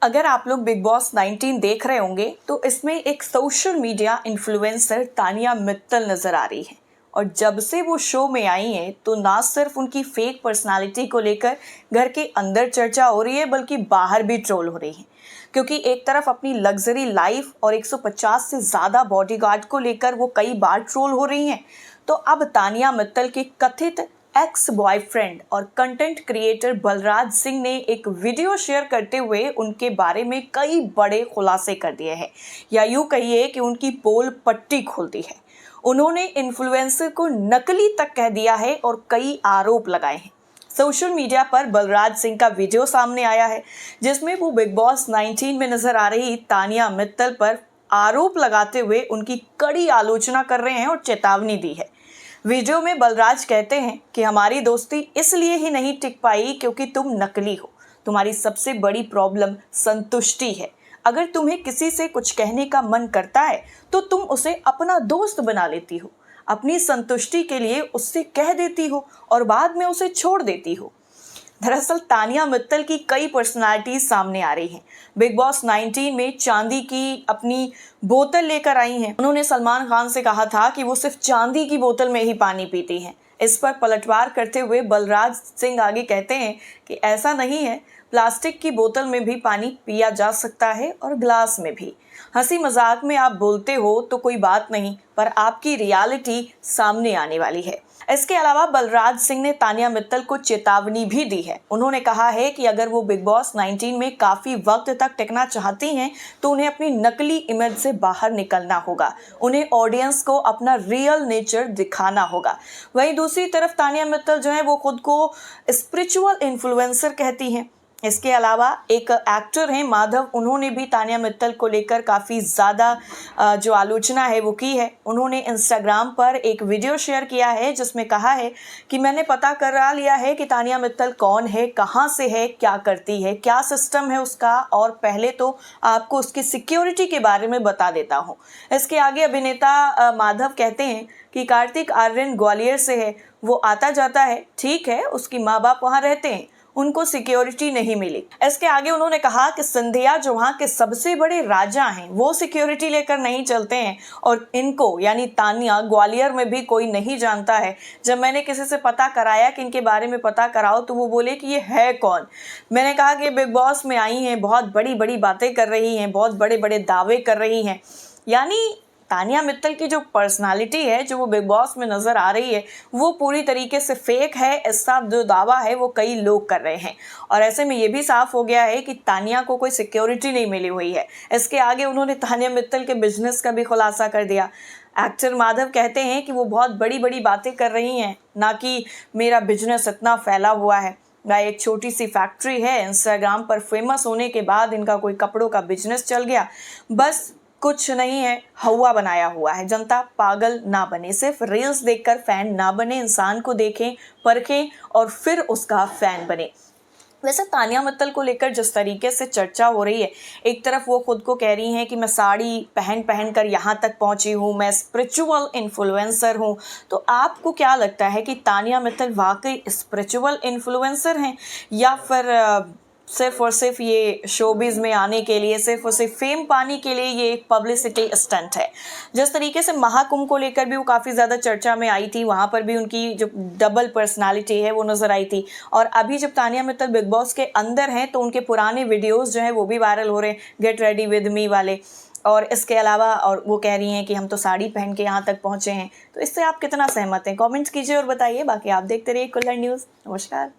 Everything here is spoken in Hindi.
अगर आप लोग बिग बॉस 19 देख रहे होंगे तो इसमें एक social media influencer Tania Mittal नजर आ रही है। और जब से वो शो में आई हैं तो ना सिर्फ उनकी फेक पर्सनालिटी को लेकर घर के अंदर चर्चा हो रही है बल्कि बाहर भी ट्रोल हो रही है। क्योंकि एक तरफ अपनी लग्जरी लाइफ और 150 से ज़्यादा बॉडीगार्ड को लेकर वो कई बार ट्रोल हो रही हैं, तो अब तानिया मित्तल के कथित एक्स बॉयफ्रेंड और कंटेंट क्रिएटर बलराज सिंह ने एक वीडियो शेयर करते हुए उनके बारे में कई बड़े खुलासे कर दिए हैं, या यूं कहिए कि उनकी पोल पट्टी खोल दी है। उन्होंने इन्फ्लुएंसर को नकली तक कह दिया है और कई आरोप लगाए हैं। सोशल मीडिया पर बलराज सिंह का वीडियो सामने आया है जिसमें वो बिग बॉस 19 में नजर आ रही तानिया मित्तल पर आरोप लगाते हुए उनकी कड़ी आलोचना कर रहे हैं और चेतावनी दी है। वीडियो में बलराज कहते हैं कि हमारी दोस्ती इसलिए ही नहीं टिक पाई क्योंकि तुम नकली हो। तुम्हारी सबसे बड़ी प्रॉब्लम संतुष्टि है। अगर तुम्हें किसी से कुछ कहने का मन करता है तो तुम उसे अपना दोस्त बना लेती हो, अपनी संतुष्टि के लिए उससे कह देती हो और बाद में उसे छोड़ देती हो। दरअसल तानिया मित्तल की कई पर्सनालिटीज सामने आ रही हैं। बिग बॉस 19 में चांदी की अपनी बोतल लेकर आई हैं। उन्होंने सलमान खान से कहा था कि वो सिर्फ चांदी की बोतल में ही पानी पीती हैं। इस पर पलटवार करते हुए बलराज सिंह आगे कहते हैं कि ऐसा नहीं है, प्लास्टिक की बोतल में भी पानी पिया जा सकता है और ग्लास में भी। हंसी मजाक में आप बोलते हो तो कोई बात नहीं, पर आपकी रियलिटी सामने आने वाली है। इसके अलावा बलराज सिंह ने तानिया मित्तल को चेतावनी भी दी है। उन्होंने कहा है कि अगर वो बिग बॉस 19 में काफ़ी वक्त तक टिकना चाहती हैं तो उन्हें अपनी नकली इमेज से बाहर निकलना होगा। उन्हें ऑडियंस को अपना रियल नेचर दिखाना होगा। वहीं दूसरी तरफ तानिया मित्तल जो है वो खुद को स्पिरिचुअल इन्फ्लुएंसर कहती हैं। इसके अलावा एक एक्टर हैं माधव, उन्होंने भी तानिया मित्तल को लेकर काफ़ी ज़्यादा जो आलोचना है वो की है। उन्होंने इंस्टाग्राम पर एक वीडियो शेयर किया है जिसमें कहा है कि मैंने पता करा लिया है कि तानिया मित्तल कौन है, कहाँ से है, क्या करती है, क्या सिस्टम है उसका, और पहले तो आपको उसकी सिक्योरिटी के बारे में बता देता हूँ। इसके आगे अभिनेता माधव कहते हैं कि कार्तिक आर्यन ग्वालियर से है, वो आता जाता है, ठीक है, उसकी माँ बाप वहाँ रहते हैं, उनको सिक्योरिटी नहीं मिली। इसके आगे उन्होंने कहा कि सिंधिया जो वहाँ के सबसे बड़े राजा हैं वो सिक्योरिटी लेकर नहीं चलते हैं और इनको यानी तानिया ग्वालियर में भी कोई नहीं जानता है। जब मैंने किसी से पता कराया कि इनके बारे में पता कराओ तो वो बोले कि ये है कौन। मैंने कहा कि बिग बॉस में आई हैं, बहुत बड़ी बड़ी बातें कर रही हैं, बहुत बड़े बड़े दावे कर रही हैं। यानी तानिया मित्तल की जो पर्सनालिटी है जो वो बिग बॉस में नज़र आ रही है वो पूरी तरीके से फेक है। ऐसा जो दावा है वो कई लोग कर रहे हैं और ऐसे में ये भी साफ हो गया है कि तानिया को कोई सिक्योरिटी नहीं मिली हुई है। इसके आगे उन्होंने तानिया मित्तल के बिजनेस का भी खुलासा कर दिया। एक्टर माधव कहते हैं कि वो बहुत बड़ी बड़ी बातें कर रही हैं, ना कि मेरा बिजनेस इतना फैला हुआ है। एक छोटी सी फैक्ट्री है, इंस्टाग्राम पर फेमस होने के बाद इनका कोई कपड़ों का बिजनेस चल गया, बस कुछ नहीं है, हवा बनाया हुआ है। जनता पागल ना बने, सिर्फ रील्स देखकर फैन ना बने, इंसान को देखें, परखें और फिर उसका फैन बने। वैसे तानिया मित्तल को लेकर जिस तरीके से चर्चा हो रही है, एक तरफ वो खुद को कह रही हैं कि मैं साड़ी पहन कर यहाँ तक पहुँची हूँ, मैं स्पिरिचुअल इन्फ्लुएंसर हूँ। तो आपको क्या लगता है कि तानिया मित्तल वाकई स्पिरिचुअल इन्फ्लुएंसर हैं या फिर सिर्फ और सिर्फ ये शोबिज़ में आने के लिए, सिर्फ और सिर्फ फेम पाने के लिए ये एक पब्लिसिटी स्टंट है? जिस तरीके से महाकुंभ को लेकर भी वो काफ़ी ज़्यादा चर्चा में आई थी, वहाँ पर भी उनकी जो डबल पर्सनालिटी है वो नज़र आई थी। और अभी जब तानिया मित्तल बिग बॉस के अंदर हैं तो उनके पुराने वीडियोज़ जो हैं वो भी वायरल हो रहे हैं, गेट रेडी विद मी वाले। और इसके अलावा और वो कह रही हैं कि हम तो साड़ी पहन के यहाँ तक पहुँचे हैं। तो इससे आप कितना सहमत हैं? कमेंट्स कीजिए और बताइए। बाकी आप देखते रहिए कुल्हड़ न्यूज़। नमस्कार।